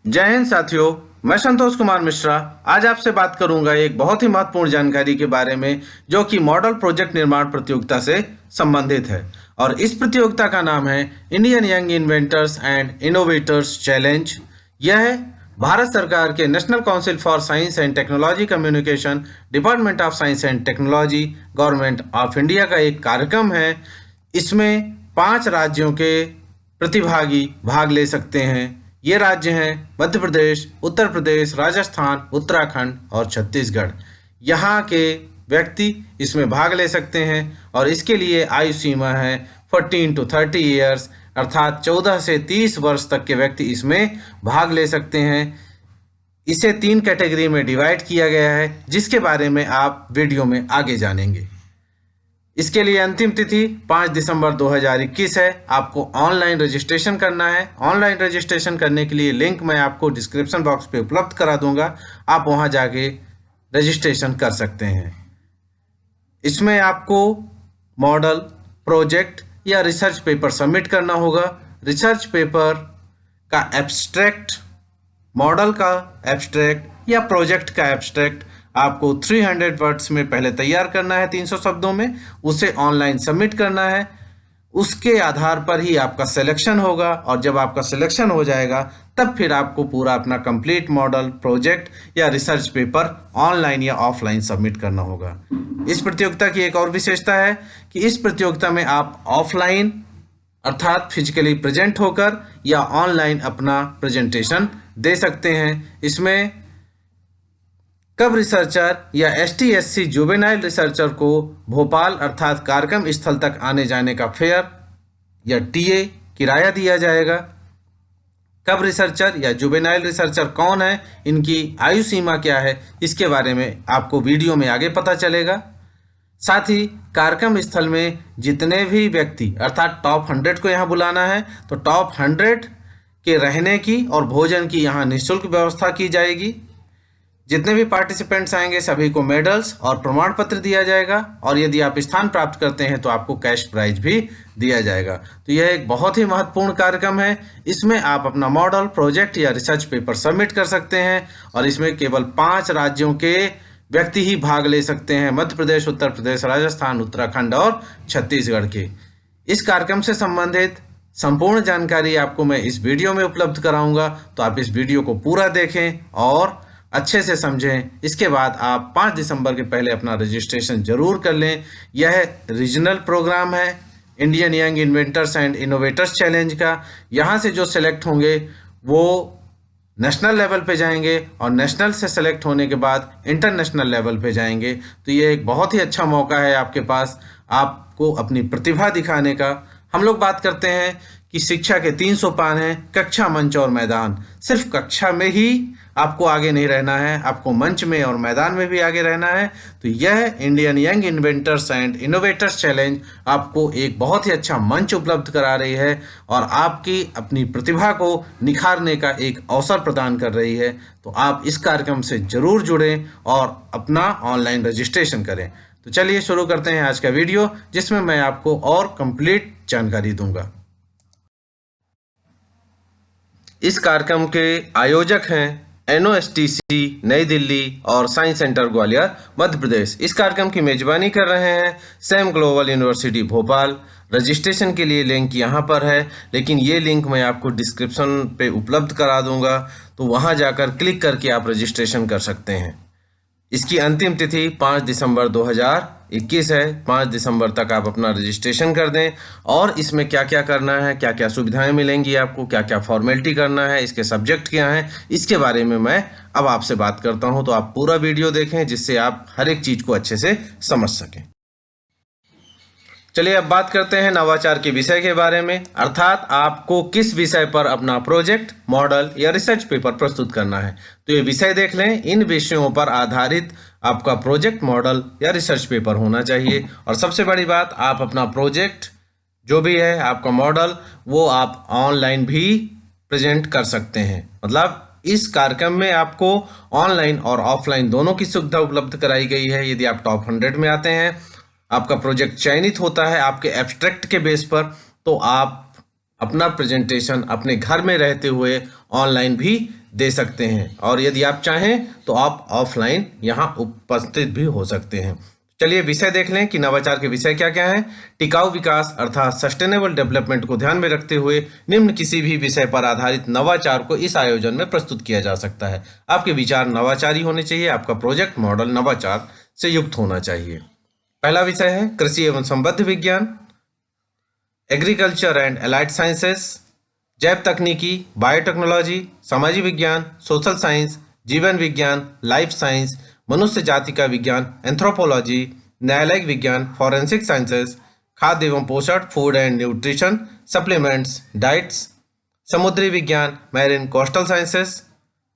जय हिंद साथियों। मैं संतोष कुमार मिश्रा आज आपसे बात करूंगा एक बहुत ही महत्वपूर्ण जानकारी के बारे में जो कि मॉडल प्रोजेक्ट निर्माण प्रतियोगिता से संबंधित है। और इस प्रतियोगिता का नाम है Indian young inventors and innovators challenge. यह भारत सरकार के national council for science and technology communication, department of science and technology, government of India का एक कार्यक्रम है। इसमें 5 राज्यों के प्रतिभागी भाग ले सकते हैं। ये राज्य हैं मध्य प्रदेश, उत्तर प्रदेश, राजस्थान, उत्तराखंड और छत्तीसगढ़। यहाँ के व्यक्ति इसमें भाग ले सकते हैं और इसके लिए आयु सीमा है 14 to 30 ईयर्स, अर्थात 14 से 30 वर्ष तक के व्यक्ति इसमें भाग ले सकते हैं। इसे 3 कैटेगरी में डिवाइड किया गया है जिसके बारे में आप वीडियो में आगे जानेंगे। इसके लिए अंतिम तिथि 5 दिसंबर 2021 है। आपको ऑनलाइन रजिस्ट्रेशन करना है। ऑनलाइन रजिस्ट्रेशन करने के लिए लिंक मैं आपको डिस्क्रिप्शन बॉक्स पे उपलब्ध करा दूंगा, आप वहां जाके रजिस्ट्रेशन कर सकते हैं। इसमें आपको मॉडल, प्रोजेक्ट या रिसर्च पेपर सबमिट करना होगा। रिसर्च पेपर का एब्स्ट्रैक्ट, मॉडल का एब्स्ट्रैक्ट या प्रोजेक्ट का एब्स्ट्रैक्ट आपको 300 वर्ड्स में पहले तैयार करना है, 300 शब्दों में। उसे ऑनलाइन सबमिट करना है। उसके आधार पर ही आपका सिलेक्शन होगा और जब आपका सिलेक्शन हो जाएगा तब फिर आपको पूरा अपना कंप्लीट मॉडल, प्रोजेक्ट या रिसर्च पेपर ऑनलाइन या ऑफलाइन सबमिट करना होगा। इस प्रतियोगिता की एक और विशेषता है कि इस प्रतियोगिता में आप ऑफलाइन अर्थात फिजिकली प्रेजेंट होकर या ऑनलाइन अपना प्रेजेंटेशन दे सकते हैं। इसमें कब रिसर्चर या ST/SC जुवेनाइल रिसर्चर को भोपाल अर्थात कार्यक्रम स्थल तक आने जाने का फेयर या TA किराया दिया जाएगा। कब रिसर्चर या जुवेनाइल रिसर्चर कौन है, इनकी आयु सीमा क्या है, इसके बारे में आपको वीडियो में आगे पता चलेगा। साथ ही कार्यक्रम स्थल में जितने भी व्यक्ति अर्थात टॉप 100 को यहाँ बुलाना है, तो टॉप 100 के रहने की और भोजन की यहाँ निःशुल्क व्यवस्था की जाएगी। जितने भी पार्टिसिपेंट्स आएंगे सभी को मेडल्स और प्रमाण पत्र दिया जाएगा और यदि आप स्थान प्राप्त करते हैं तो आपको कैश प्राइज भी दिया जाएगा। तो यह एक बहुत ही महत्वपूर्ण कार्यक्रम है। इसमें आप अपना मॉडल, प्रोजेक्ट या रिसर्च पेपर सबमिट कर सकते हैं और इसमें केवल 5 राज्यों के व्यक्ति ही भाग ले सकते हैं, मध्य प्रदेश, उत्तर प्रदेश, राजस्थान, उत्तराखंड और छत्तीसगढ़ के। इस कार्यक्रम से संबंधित संपूर्ण जानकारी आपको मैं इस वीडियो में उपलब्ध कराऊंगा, तो आप इस वीडियो को पूरा देखें और अच्छे से समझें। इसके बाद आप 5 दिसंबर के पहले अपना रजिस्ट्रेशन जरूर कर लें। यह रीजनल प्रोग्राम है Indian young inventors and innovators challenge का। यहाँ से जो सेलेक्ट होंगे वो नेशनल लेवल पे जाएंगे और नेशनल से सेलेक्ट होने के बाद इंटरनेशनल लेवल पे जाएंगे। तो ये एक बहुत ही अच्छा मौका है आपके पास, आपको अपनी प्रतिभा दिखाने का। हम लोग बात करते हैं कि शिक्षा के 3 सोपान हैं, कक्षा, मंच और मैदान। सिर्फ कक्षा में ही आपको आगे नहीं रहना है, आपको मंच में और मैदान में भी आगे रहना है। तो यह Indian young inventors and innovators challenge आपको एक बहुत ही अच्छा मंच उपलब्ध करा रही है और आपकी अपनी प्रतिभा को निखारने का एक अवसर प्रदान कर रही है। तो आप इस कार्यक्रम से जरूर जुड़ें और अपना ऑनलाइन रजिस्ट्रेशन करें। तो चलिए शुरू करते हैं आज का वीडियो, जिसमें मैं आपको और कंप्लीट जानकारी दूंगा। इस कार्यक्रम के आयोजक हैं NOSTC नई दिल्ली और साइंस सेंटर ग्वालियर मध्य प्रदेश। इस कार्यक्रम की मेजबानी कर रहे हैं Sam global university Bhopal. Registration के लिए लिंक यहाँ पर है, लेकिन ये लिंक मैं आपको डिस्क्रिप्शन पे उपलब्ध करा दूंगा, तो वहाँ जाकर क्लिक करके आप रजिस्ट्रेशन कर सकते हैं। इसकी अंतिम तिथि 5 दिसंबर 2021 है। 5 दिसंबर तक आप अपना रजिस्ट्रेशन कर दें। और इसमें क्या क्या करना है, क्या क्या सुविधाएं मिलेंगी आपको, क्या क्या फॉर्मेलिटी करना है, इसके सब्जेक्ट क्या हैं, इसके बारे में मैं अब आपसे बात करता हूं। तो आप पूरा वीडियो देखें जिससे आप हर एक चीज़ को अच्छे से समझ सकें। चलिए अब बात करते हैं नवाचार के विषय के बारे में, अर्थात आपको किस विषय पर अपना प्रोजेक्ट, मॉडल या रिसर्च पेपर प्रस्तुत करना है। तो ये विषय देख लें, इन विषयों पर आधारित आपका प्रोजेक्ट, मॉडल या रिसर्च पेपर होना चाहिए। और सबसे बड़ी बात, आप अपना प्रोजेक्ट जो भी है, आपका मॉडल, वो आप ऑनलाइन भी प्रेजेंट कर सकते हैं। मतलब इस कार्यक्रम में आपको ऑनलाइन और ऑफलाइन दोनों की सुविधा उपलब्ध कराई गई है। यदि आप टॉप 100 में आते हैं, आपका प्रोजेक्ट चयनित होता है आपके एब्स्ट्रैक्ट के बेस पर, तो आप अपना प्रेजेंटेशन अपने घर में रहते हुए ऑनलाइन भी दे सकते हैं, और यदि आप चाहें तो आप ऑफलाइन यहाँ उपस्थित भी हो सकते हैं। चलिए विषय देख लें कि नवाचार के विषय क्या क्या हैं। टिकाऊ विकास अर्थात सस्टेनेबल डेवलपमेंट को ध्यान में रखते हुए निम्न किसी भी विषय पर आधारित नवाचार को इस आयोजन में प्रस्तुत किया जा सकता है। आपके विचार नवाचारी होने चाहिए, आपका प्रोजेक्ट मॉडल नवाचार से युक्त होना चाहिए। पहला विषय है कृषि एवं संबद्ध विज्ञान, एग्रीकल्चर एंड एलाइड साइंसेस, जैव तकनीकी, बायोटेक्नोलॉजी, सामाजिक विज्ञान, सोशल साइंस, जीवन विज्ञान, लाइफ साइंस, मनुष्य जाति का विज्ञान, एंथ्रोपोलॉजी, न्यायालयिक विज्ञान, फॉरेंसिक साइंसेस, खाद्य एवं पोषण, food and nutrition, supplements, diets, समुद्री विज्ञान, मैरीन कोस्टल साइंसेस,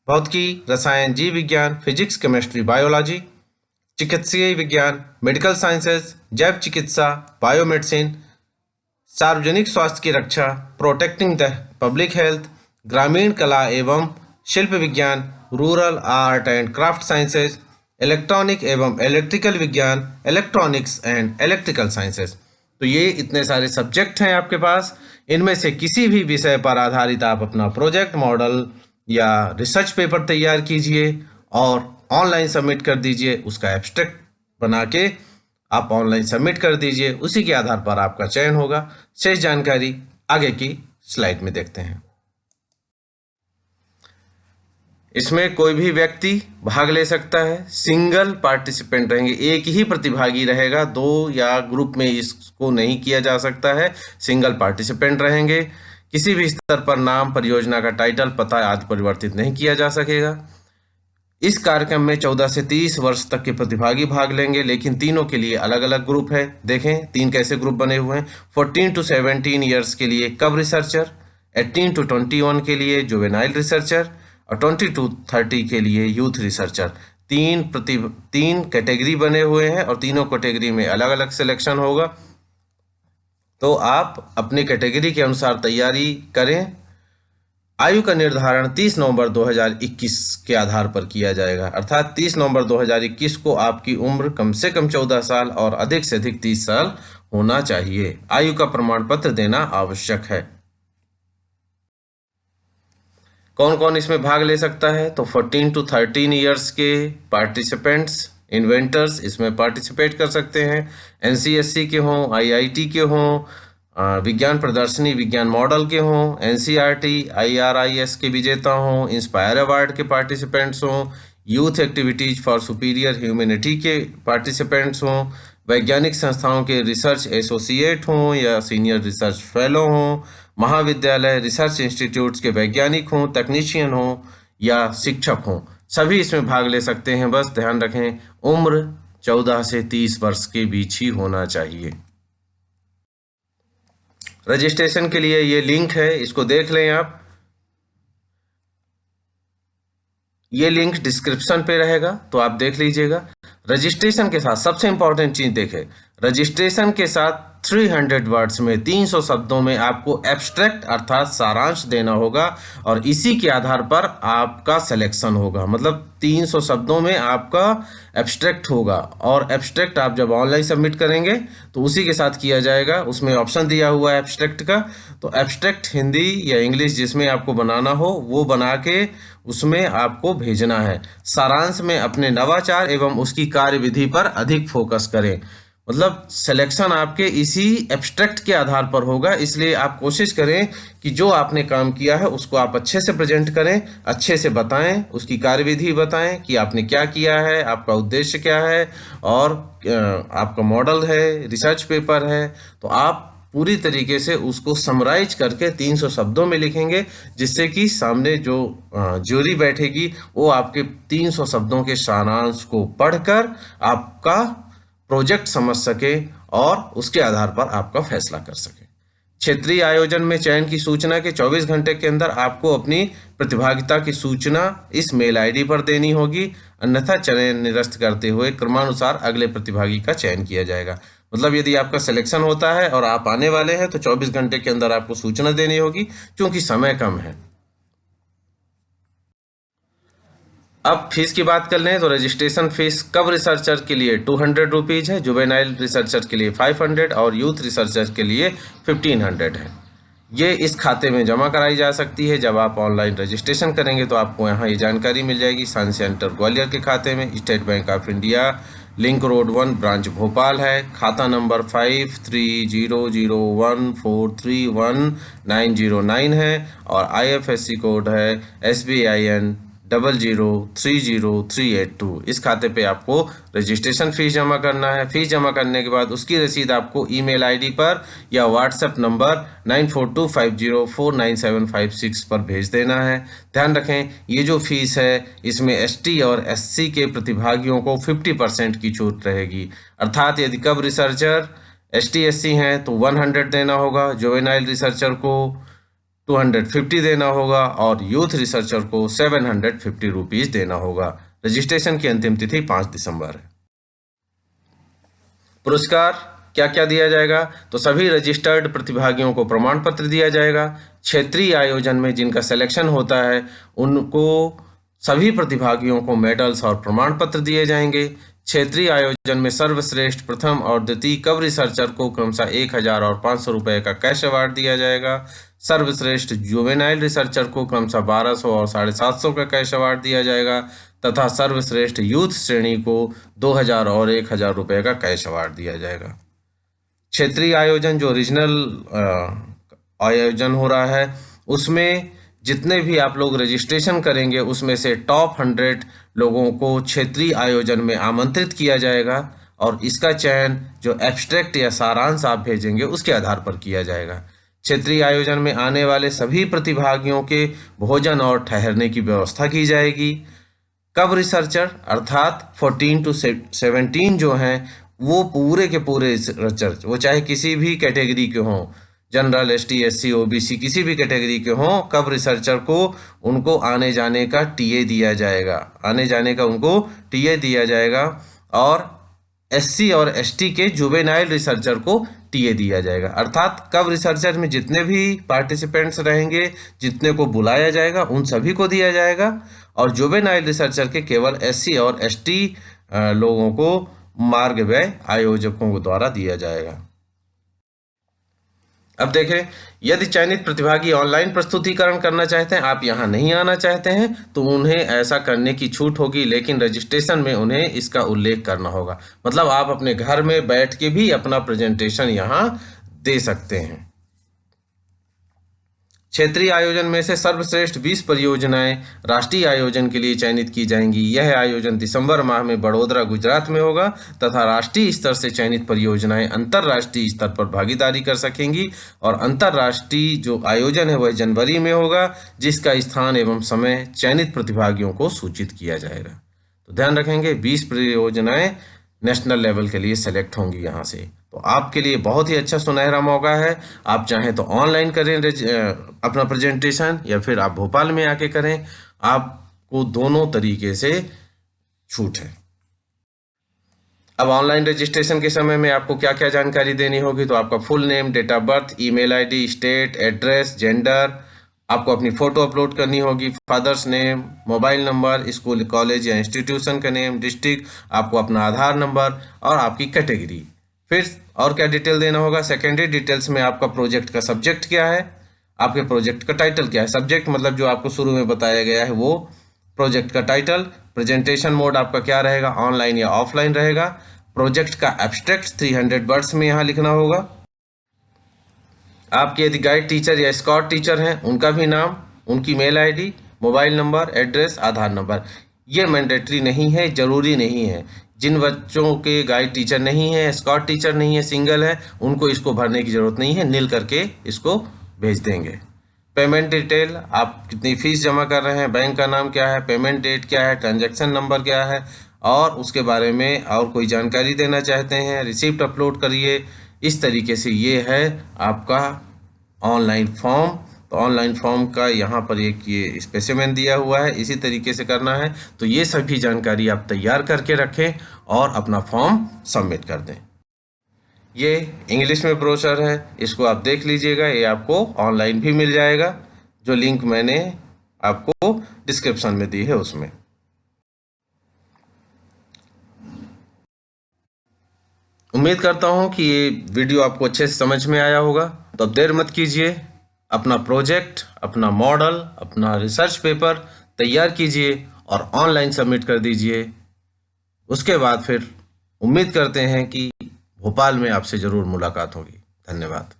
भौतिकी, रसायन, जीव विज्ञान, फिजिक्स, केमिस्ट्री, बायोलॉजी, चिकित्सीय विज्ञान, मेडिकल साइंसेस, जैव चिकित्सा, बायोमेडिसिन, सार्वजनिक स्वास्थ्य की रक्षा, प्रोटेक्टिंग द पब्लिक हेल्थ, ग्रामीण कला एवं शिल्प विज्ञान, rural art and craft sciences, electronic एवं इलेक्ट्रिकल विज्ञान, इलेक्ट्रॉनिक्स एंड इलेक्ट्रिकल साइंसेस। तो ये इतने सारे सब्जेक्ट हैं आपके पास। इनमें से किसी भी विषय पर आधारित आप अपना प्रोजेक्ट मॉडल या रिसर्च पेपर तैयार कीजिए और ऑनलाइन सबमिट कर दीजिए। उसका एब्स्ट्रैक्ट बना के आप ऑनलाइन सबमिट कर दीजिए, उसी के आधार पर आपका चयन होगा। शेष जानकारी आगे की स्लाइड में देखते हैं। इसमें कोई भी व्यक्ति भाग ले सकता है, सिंगल पार्टिसिपेंट रहेंगे, एक ही प्रतिभागी रहेगा, दो या ग्रुप में इसको नहीं किया जा सकता है, सिंगल पार्टिसिपेंट रहेंगे। किसी भी स्तर पर नाम, परियोजना का टाइटल, पता आदि परिवर्तित नहीं किया जा सकेगा। इस कार्यक्रम में 14 से 30 वर्ष तक के प्रतिभागी भाग लेंगे, लेकिन तीनों के लिए अलग अलग ग्रुप है। देखें तीन कैसे ग्रुप बने हुए हैं। 14 टू 17 ईयर्स के लिए कब रिसर्चर, 18 टू 21 के लिए जुवेनाइल रिसर्चर और 20 टू 30 के लिए यूथ रिसर्चर। तीन कैटेगरी बने हुए हैं और तीनों कैटेगरी में अलग अलग सिलेक्शन होगा। तो आप अपने कैटेगरी के अनुसार तैयारी करें। आयु का निर्धारण 30 नवंबर 2021 के आधार पर किया जाएगा, अर्थात 30 नवंबर 2021 को आपकी उम्र कम से कम 14 साल और अधिक से अधिक 30 साल होना चाहिए। आयु का प्रमाण पत्र देना आवश्यक है। कौन कौन इसमें भाग ले सकता है? तो 14 टू 13 ईयर्स के पार्टिसिपेंट्स, इन्वेंटर्स इसमें पार्टिसिपेट कर सकते हैं। NCSC के हों, IIT के हों, विज्ञान प्रदर्शनी, विज्ञान मॉडल के हों, NCERT, IRIS के विजेता हों, इंस्पायर अवार्ड के पार्टिसिपेंट्स हों, youth activities for superior humanity के पार्टिसिपेंट्स हों, वैज्ञानिक संस्थाओं के रिसर्च एसोसिएट हों या सीनियर रिसर्च फेलो हों, महाविद्यालय रिसर्च इंस्टीट्यूट्स के वैज्ञानिक हों, तकनीशियन हों या शिक्षक हों, सभी इसमें भाग ले सकते हैं। बस ध्यान रखें उम्र 14 से 30 वर्ष के बीच ही होना चाहिए। रजिस्ट्रेशन के लिए ये लिंक है, इसको देख लें आप। ये लिंक डिस्क्रिप्शन पे रहेगा, तो आप देख लीजिएगा। रजिस्ट्रेशन के साथ सबसे इंपॉर्टेंट चीज देखें, रजिस्ट्रेशन के साथ 300 वर्ड्स में 300 शब्दों में आपको एब्स्ट्रैक्ट अर्थात सारांश देना होगा और इसी के आधार पर आपका सिलेक्शन होगा। मतलब 300 शब्दों में आपका एब्स्ट्रैक्ट होगा और एब्स्ट्रैक्ट आप जब ऑनलाइन सबमिट करेंगे तो उसी के साथ किया जाएगा। उसमें ऑप्शन दिया हुआ है एब्स्ट्रैक्ट का, तो एब्स्ट्रैक्ट हिंदी या इंग्लिश जिसमें आपको बनाना हो वो बना के उसमें आपको भेजना है। सारांश में अपने नवाचार एवं उसकी कार्यविधि पर अधिक फोकस करें। मतलब सिलेक्शन आपके इसी एब्स्ट्रैक्ट के आधार पर होगा, इसलिए आप कोशिश करें कि जो आपने काम किया है उसको आप अच्छे से प्रेजेंट करें, अच्छे से बताएं, उसकी कार्यविधि बताएं कि आपने क्या किया है, आपका उद्देश्य क्या है और आपका मॉडल है, रिसर्च पेपर है। तो आप पूरी तरीके से उसको समराइज करके 300 शब्दों में लिखेंगे, जिससे कि सामने जो ज्यूरी बैठेगी वो आपके 300 शब्दों के सारांश को पढ़कर आपका प्रोजेक्ट समझ सके और उसके आधार पर आपका फैसला कर सके। क्षेत्रीय आयोजन में चयन की सूचना के 24 घंटे के अंदर आपको अपनी प्रतिभागिता की सूचना इस मेल आईडी पर देनी होगी, अन्यथा चयन निरस्त करते हुए क्रमानुसार अगले प्रतिभागी का चयन किया जाएगा। मतलब यदि आपका सिलेक्शन होता है और आप आने वाले हैं तो 24 घंटे के अंदर आपको सूचना देनी होगी, क्योंकि समय कम है। अब फीस की बात कर लें तो रजिस्ट्रेशन फीस कब रिसर्चर के लिए 200 रुपीज़ है, जुवेनाइल रिसर्चर के लिए 500 और यूथ रिसर्चर के लिए 1500 है। ये इस खाते में जमा कराई जा सकती है। जब आप ऑनलाइन रजिस्ट्रेशन करेंगे तो आपको यहाँ ये जानकारी मिल जाएगी। साइंस सेंटर ग्वालियर के खाते में state bank of India link road 1 branch Bhopal है। खाता नंबर 530014319009 है और IFSC कोड है SBIN 00030382। इस खाते पे आपको रजिस्ट्रेशन फीस जमा करना है। फीस जमा करने के बाद उसकी रसीद आपको ईमेल आईडी पर या व्हाट्सएप नंबर 9425049756 पर भेज देना है। ध्यान रखें, ये जो फीस है इसमें ST और SC के प्रतिभागियों को 50% की छूट रहेगी। अर्थात यदि कब रिसर्चर ST SC हैं तो 100 देना होगा, जुवेनाइल रिसर्चर को 250 देना होगा और यूथ रिसर्चर को 750 रुपीज देना होगा। रजिस्ट्रेशन की अंतिम तिथि 5 दिसंबर है। पुरस्कार क्या क्या दिया जाएगा? तो सभी रजिस्टर्ड प्रतिभागियों को प्रमाण पत्र दिया जाएगा। क्षेत्रीय आयोजन में जिनका सिलेक्शन होता है उनको सभी प्रतिभागियों को मेडल्स और प्रमाण पत्र दिए जाएंगे। क्षेत्रीय आयोजन में सर्वश्रेष्ठ प्रथम और द्वितीय कब रिसर्चर को क्रमशः 1000 और 500 रुपये का कैश अवार्ड दिया जाएगा। सर्वश्रेष्ठ जुवेनाइल रिसर्चर को क्रमशः 1200 और 750 का कैश अवार्ड दिया जाएगा तथा सर्वश्रेष्ठ यूथ श्रेणी को 2000 और 1000 रुपये का कैश अवार्ड दिया जाएगा। क्षेत्रीय आयोजन जो रीजनल आयोजन हो रहा है उसमें जितने भी आप लोग रजिस्ट्रेशन करेंगे उसमें से टॉप 100 लोगों को क्षेत्रीय आयोजन में आमंत्रित किया जाएगा और इसका चयन जो एब्स्ट्रैक्ट या सारांश आप भेजेंगे उसके आधार पर किया जाएगा। क्षेत्रीय आयोजन में आने वाले सभी प्रतिभागियों के भोजन और ठहरने की व्यवस्था की जाएगी। कब रिसर्चर अर्थात 14 to 17 जो हैं वो पूरे के पूरे रिसर्चर, वो चाहे किसी भी कैटेगरी के हों, जनरल, ST SC OBC किसी भी कैटेगरी के हों, कब रिसर्चर को उनको आने जाने का TA दिया जाएगा, आने जाने का उनको TA दिया जाएगा और SC और ST के जुवेनाइल रिसर्चर को TA दिया जाएगा। अर्थात कब रिसर्चर में जितने भी पार्टिसिपेंट्स रहेंगे, जितने को बुलाया जाएगा उन सभी को दिया जाएगा और जुवेनाइल रिसर्चर के केवल SC और ST लोगों को मार्ग व्यय आयोजकों द्वारा दिया जाएगा। अब देखें, यदि चयनित प्रतिभागी ऑनलाइन प्रस्तुतिकरण करना चाहते हैं, आप यहाँ नहीं आना चाहते हैं तो उन्हें ऐसा करने की छूट होगी, लेकिन रजिस्ट्रेशन में उन्हें इसका उल्लेख करना होगा। मतलब आप अपने घर में बैठ के भी अपना प्रेजेंटेशन यहाँ दे सकते हैं। क्षेत्रीय आयोजन में से सर्वश्रेष्ठ 20 परियोजनाएं राष्ट्रीय आयोजन के लिए चयनित की जाएंगी। यह आयोजन दिसंबर माह में बड़ोदरा गुजरात में होगा तथा राष्ट्रीय स्तर से चयनित परियोजनाएं अंतर्राष्ट्रीय स्तर पर भागीदारी कर सकेंगी और अंतर्राष्ट्रीय जो आयोजन है वह जनवरी में होगा, जिसका स्थान एवं समय चयनित प्रतिभागियों को सूचित किया जाएगा। तो ध्यान रखेंगे 20 परियोजनाएं नेशनल लेवल के लिए सेलेक्ट होंगी यहाँ से। तो आपके लिए बहुत ही अच्छा सुनहरा मौका है। आप चाहें तो ऑनलाइन करें अपना प्रेजेंटेशन या फिर आप भोपाल में आके करें, आपको दोनों तरीके से छूट है। अब ऑनलाइन रजिस्ट्रेशन के समय में आपको क्या क्या जानकारी देनी होगी? तो आपका full name, date of birth, email ID, state, address, gender, आपको अपनी फ़ोटो अपलोड करनी होगी, father's name, mobile number, school college या इंस्टीट्यूशन का नेम, डिस्ट्रिक्ट, आपको अपना आधार नंबर और आपकी कैटेगरी। फिर और क्या डिटेल देना होगा? सेकेंडरी डिटेल्स में आपका प्रोजेक्ट का सब्जेक्ट क्या है, आपके प्रोजेक्ट का टाइटल क्या है। सब्जेक्ट मतलब जो आपको शुरू में बताया गया है वो प्रोजेक्ट का टाइटल। प्रेजेंटेशन मोड आपका क्या रहेगा, ऑनलाइन या ऑफलाइन रहेगा। प्रोजेक्ट का एब्स्ट्रैक्ट 300 वर्ड्स में यहाँ लिखना होगा। आपके यदि गाइड टीचर या स्कॉट टीचर हैं उनका भी नाम, उनकी mail ID, mobile number, address, Aadhaar number. ये मैंडेटरी नहीं है, ज़रूरी नहीं है। जिन बच्चों के गाइड टीचर नहीं है, स्कॉट टीचर नहीं है, सिंगल है, उनको इसको भरने की ज़रूरत नहीं है, नील करके इसको भेज देंगे। पेमेंट डिटेल, आप कितनी फ़ीस जमा कर रहे हैं, बैंक का नाम क्या है, पेमेंट डेट क्या है, ट्रांजैक्शन नंबर क्या है और उसके बारे में और कोई जानकारी देना चाहते हैं, रिसिप्ट अपलोड करिए। इस तरीके से ये है आपका ऑनलाइन फॉर्म। तो ऑनलाइन फॉर्म का यहाँ पर एक ये स्पेसिमेन दिया हुआ है, इसी तरीके से करना है। तो ये सभी जानकारी आप तैयार करके रखें और अपना फॉर्म सबमिट कर दें। ये इंग्लिश में ब्रोशर है, इसको आप देख लीजिएगा, ये आपको ऑनलाइन भी मिल जाएगा, जो लिंक मैंने आपको डिस्क्रिप्शन में दी है उसमें। उम्मीद करता हूँ कि ये वीडियो आपको अच्छे से समझ में आया होगा। तो अब देर मत कीजिए, अपना प्रोजेक्ट, अपना मॉडल, अपना रिसर्च पेपर तैयार कीजिए और ऑनलाइन सबमिट कर दीजिए। उसके बाद फिर उम्मीद करते हैं कि भोपाल में आपसे ज़रूर मुलाकात होगी। धन्यवाद।